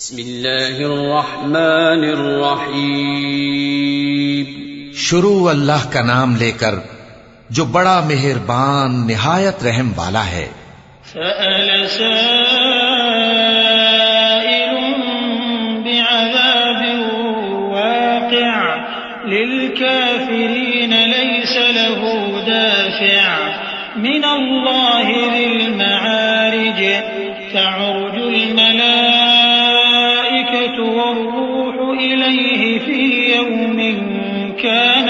बिस्मिल्लाहिर्रहमानिर्रहीम। शुरू अल्लाह का नाम लेकर जो बड़ा मेहरबान निहायत रहम वाला है। सअल साइलुन बिअज़ाबिन वाक़िअ लिलकाफ़िरीन लैस लहू दाफ़िअ मिनल्लाहि ज़िल मआरिज तअरुजुल मलाइकतु वर्रूहु इलैहि फ़ी यौमिन कान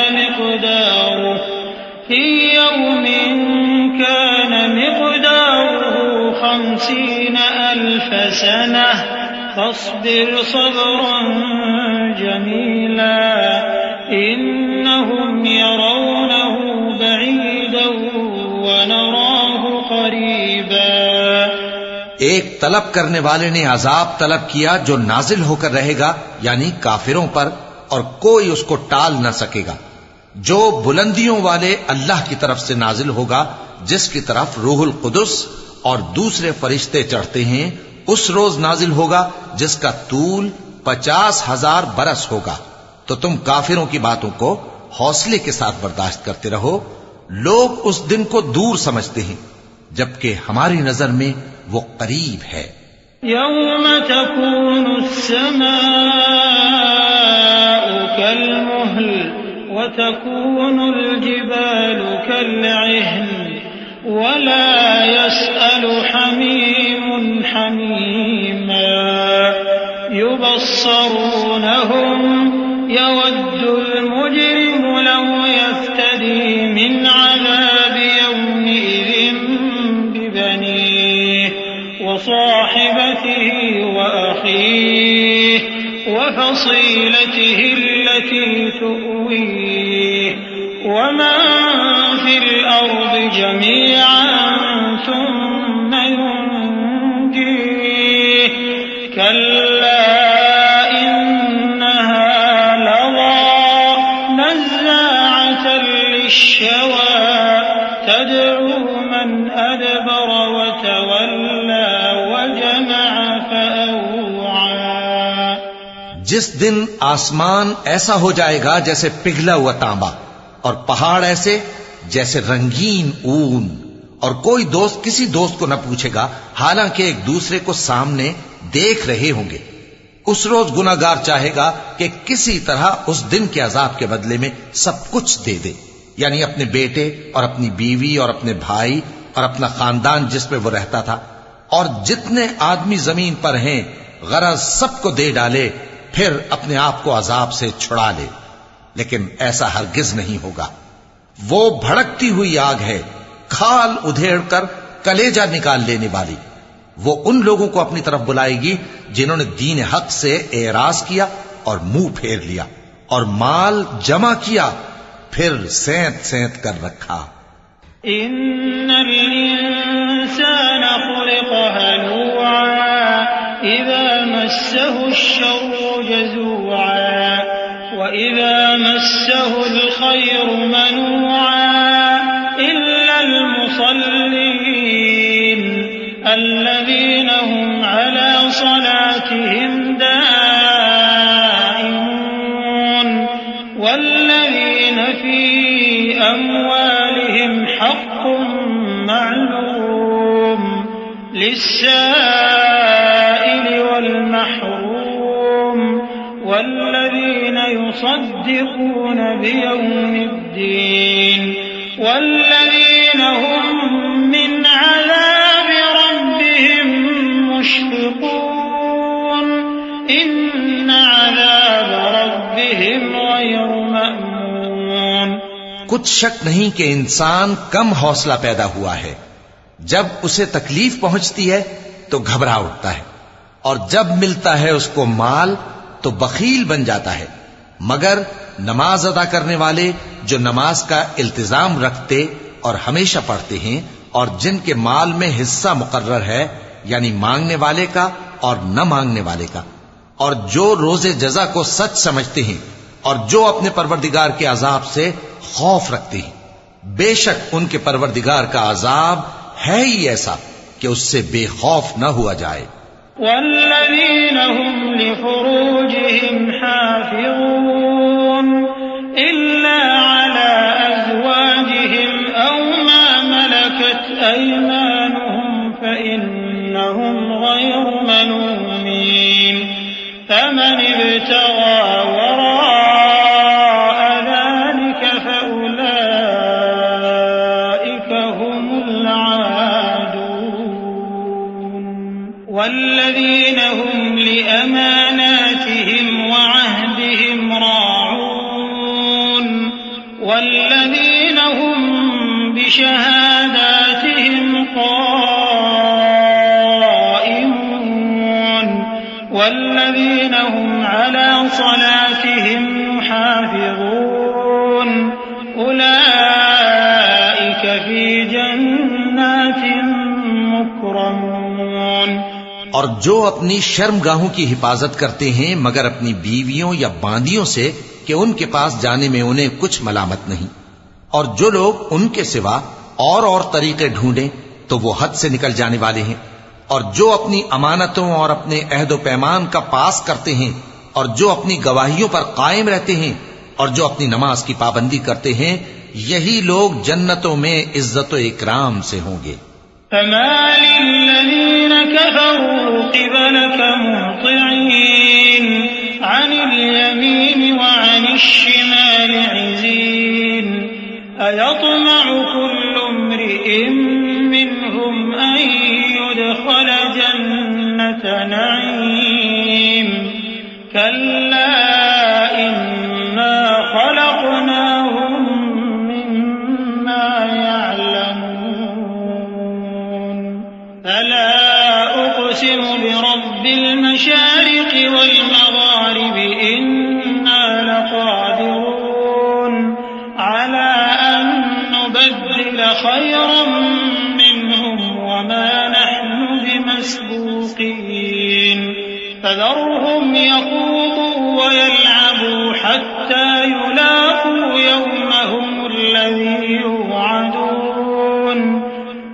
मिक़दारुहु 50 अल्फ़ सनह फ़स्बिर सब्रन जमीला इन्नहुम यरौनहु बईदन व नराहु क़रीबा। एक तलब करने वाले ने अजाब तलब किया जो नाजिल होकर रहेगा, यानी काफिरों पर, और कोई उसको टाल न सकेगा। जो बुलंदियों वाले अल्लाह की तरफ से नाजिल होगा, जिसकी तरफ रूहुल कुदस और दूसरे फरिश्ते चढ़ते हैं, उस रोज नाजिल होगा जिसका तूल 50,000 बरस होगा। तो तुम काफिरों की बातों को हौसले के साथ बर्दाश्त करते रहो। लोग उस दिन को दूर समझते हैं, जबकि हमारी नजर में वो करीब है। यौम तकूनु अस्समाउ कल्मुहल व तकूनुल जिबालु कल्इहन वला यसअलु हमीमुन हमीमा युबस्सरूनहुम यवद्दुल मुजरिमु लौ यफ्तदी मिन अज़ाबि यौमिइज़िन बिबनीह व साहिबतिही व अखीह व फसीलतिही अल्लती तुअवीह व मन फिल अर्दि जमीअन सुम्मा युनजीह कल्ला इन्नहा लज़ा नज़्ज़ाअतन लिश्शवा तद'ू मन अदबर व तवल्ला व जमअ फअवआ। जिस दिन आसमान ऐसा हो जाएगा जैसे पिघला हुआ तांबा, और पहाड़ ऐसे जैसे रंगीन ऊन, और कोई दोस्त किसी दोस्त को न पूछेगा, हालांकि एक दूसरे को सामने देख रहे होंगे। उस रोज गुनाहगार चाहेगा कि किसी तरह उस दिन के अजाब के बदले में सब कुछ दे दे, यानी अपने बेटे और अपनी बीवी और अपने भाई और अपना खानदान जिसमें वो रहता था, और जितने आदमी जमीन पर हैं गरज सबको दे डाले, फिर अपने आप को अजाब से छुड़ा ले। लेकिन ऐसा हरगिज नहीं होगा। वो भड़कती हुई आग है, खाल उधेड़ कर कलेजा निकाल लेने वाली। वो उन लोगों को अपनी तरफ बुलाएगी जिन्होंने दीन हक से एराज किया और मुंह फेर लिया और माल जमा किया, फिर सेंत सेंत कर रखा। इन्नल इंसान खुलिक़ हलूआ इज़ा मस्सहु अश्शर्रु जज़ूआ व इज़ा मस्सहुल खैरु मनूआ इल्लल मुसल्लीन अल्लज़ीना हुम अला सलातिहिम दाइमून वल्लज़ीना फी अम्वालिहिम हक़्क़ुन मअलूम लिस्साइलि वल महरूम वल्लज़ीना युसद्दिक़ून बियौमिद्दीन वल्लज़ीना हुम मिन अज़ाबि रब्बिहिम मुश्फ़िक़ून इन्न अज़ाब रब्बिहिम गैरु मअमून। कुछ शक नहीं कि इंसान कम हौसला पैदा हुआ है। जब उसे तकलीफ पहुंचती है तो घबरा उठता है, और जब मिलता है उसको माल तो बखील बन जाता है। मगर नमाज अदा करने वाले जो नमाज का इल्तिजाम रखते और हमेशा पढ़ते हैं, और जिनके माल में हिस्सा मुकर्रर है, यानी मांगने वाले का और न मांगने वाले का, और जो रोजे जजा को सच समझते हैं, और जो अपने परवरदिगार के अजाब से खौफ रखते हैं, बेशक उनके परवरदिगार का अजाब है ही ऐसा कि उससे बेखौफ न हुआ जाए। वल्लज़ीना हुम फमन इब्तगा वराअ ज़ालिक फउलाइक हुमुल आदून वल्लज़ीन हुम लिअमानातिहिम वअहदिहिम राऊन वल्लज़ीन हुम बिशहादातिहिम क़ाइमून वल्लज़ीन हुम अला सलातिहिम युहाफ़िज़ून उलाइक फ़ी जन्नातिन मुकरमून। और जो अपनी शर्मगाहों की हिफाजत करते हैं मगर अपनी बीवियों या बांदियों से कि उनके पास जाने में उन्हें कुछ मलामत नहीं, और जो लोग उनके सिवा और तरीके ढूंढें तो वो हद से निकल जाने वाले हैं, और जो अपनी अमानतों और अपने अहद व पैमान का पास करते हैं, और जो अपनी गवाहियों पर कायम रहते हैं, और जो अपनी नमाज की पाबंदी करते हैं, यही लोग जन्नतों में इज्जत व इकराम से होंगे। फमा लिल्लज़ीन कफ़रू क़िबलक मुहतिईन अनिल यमीन व अनिश्शिमाल इज़ीन अयत्मअु कुल्लु इम्रिइन मिनहुम अन युदख़ल जन्नत नईम कल्ला इन्ना ख़लक़नाहुम मिम्मा यअलमून फला उक़सिमु बिरब्बिल मशारिक़ि वल मग़ारिबि इन्ना लक़ादिरून अला अन नुबद्दिल खैरन मिनहुम वमा नहनु बिमस्बूक़ीन फज़रहुम यख़ूदू वयल्अबू हत्ता युलाक़ू यौमहुम الذي يوعدون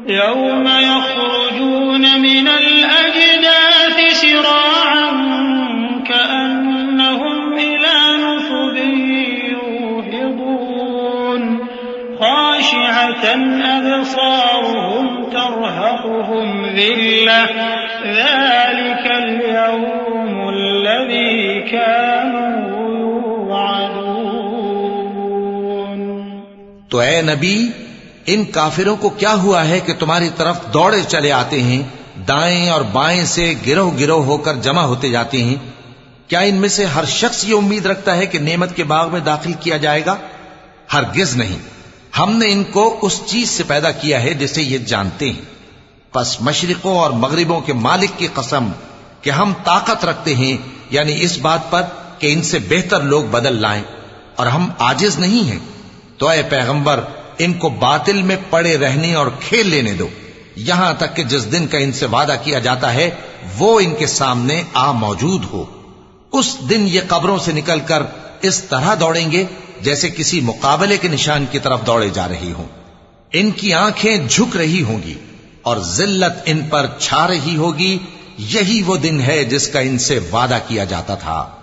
يوم يخرجون من الأجداث سراعا كأنهم إلى نصب يوفضون خاشعة أبصارهم ترهقهم ذلة ذلك اليوم الذي كانوا يوعدون। तो ए नबी, इन काफिरों को क्या हुआ है कि तुम्हारी तरफ दौड़े चले आते हैं, दाएं और बाएं से गिरोह गिरोह होकर जमा होते जाते हैं? क्या इनमें से हर शख्स ये उम्मीद रखता है कि नेमत के बाग में दाखिल किया जाएगा? हरगिज नहीं। हमने इनको उस चीज से पैदा किया है जिसे ये जानते हैं। बस मशरिकों और मगरिबों के मालिक की कसम कि हम ताकत रखते हैं, यानी इस बात पर कि इनसे बेहतर लोग बदल लाएं, और हम आजिज नहीं हैं। तो ऐ पैगंबर, इनको बातिल में पड़े रहने और खेल लेने दो, यहां तक कि जिस दिन का इनसे वादा किया जाता है वो इनके सामने आ मौजूद हो। उस दिन ये कब्रों से निकलकर इस तरह दौड़ेंगे जैसे किसी मुकाबले के निशान की तरफ दौड़े जा रही हों। इनकी आंखें झुक रही होंगी और जिल्लत इन पर छा रही होगी। यही वो दिन है जिसका इनसे वादा किया जाता था।